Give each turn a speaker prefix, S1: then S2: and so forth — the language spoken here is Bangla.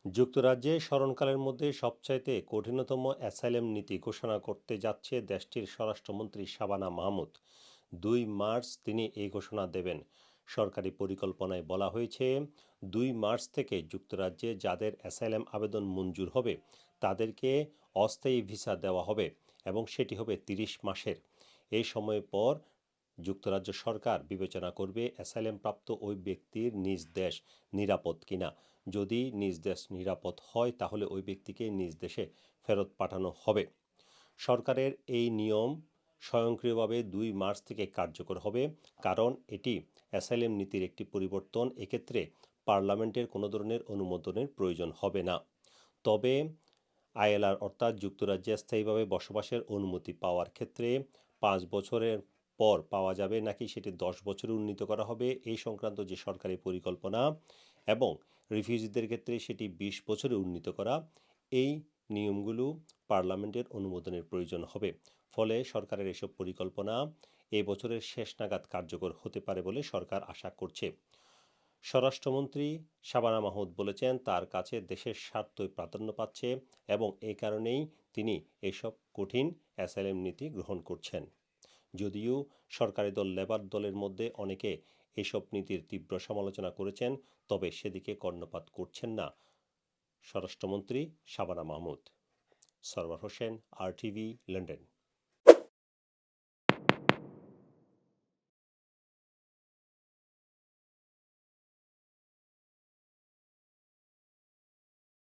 S1: যুক্তরাজ্যে স্মরণকালের মধ্যে সবচাইতে কঠিনতম অ্যাসাইলাম নীতি ঘোষণা করতে যাচ্ছে দেশটির স্বরাষ্ট্রমন্ত্রী শাবানা মাহমুদ। 2 মার্চ তিনি এই ঘোষণা দেবেন। সরকারি পরিকল্পনায় বলা হয়েছে, 2 মার্চ থেকে যুক্তরাজ্যে যাদের অ্যাসাইলাম আবেদন মঞ্জুর হবে তাদেরকে অস্থায়ী ভিসা দেওয়া হবে এবং সেটি হবে 30 মাসের। এই সময় পর যুক্তরাজ্য সরকার বিবেচনা করবে অ্যাসাইলাম প্রাপ্ত ওই ব্যক্তির নিজ দেশ নিরাপদ কিনা। যদি নিজ দেশ নিরাপদ হয় তাহলে ওই ব্যক্তিকে নিজ দেশে ফেরত পাঠানো হবে। সরকারের এই নিয়ম স্বয়ংক্রিয়ভাবে 2 মার্চ থেকে কার্যকর হবে, কারণ এটি অ্যাসাইলাম নীতির একটি পরিবর্তন। এক্ষেত্রে পার্লামেন্টের কোনো ধরনের অনুমোদনের প্রয়োজন হবে না। তবে আইএলআর অর্থাৎ যুক্তরাজ্যে স্থায়ীভাবে বসবাসের অনুমতি পাওয়ার ক্ষেত্রে 5 বছরের পর পাওয়া যাবে নাকি সেটি 10 বছরে উন্নীত করা হবে এই সংক্রান্ত যে সরকারি পরিকল্পনা, এবং রিফিউজিদের ক্ষেত্রে সেটি 20 বছরে উন্নীত করা, এই নিয়মগুলো পার্লামেন্টের অনুমোদনের প্রয়োজন হবে। ফলে সরকারের এসব পরিকল্পনা এই বছরের শেষ নাগাদ কার্যকর হতে পারে বলে সরকার আশা করছে। স্বরাষ্ট্রমন্ত্রী শাবানা মাহমুদ বলেছেন, তার কাছে দেশের স্বার্থই প্রাধান্য পাচ্ছে এবং এই কারণেই তিনি এসব কঠিন অ্যাসাইলাম নীতি গ্রহণ করছেন। যদিও সরকারি দল লেবার দলের মধ্যে অনেকে এসব নীতির তীব্র সমালোচনা করেছেন, তবে সেদিকে কর্ণপাত করছেন না স্বরাষ্ট্রমন্ত্রী শাবানা মাহমুদ। Sarwar Hossain, RTV, London.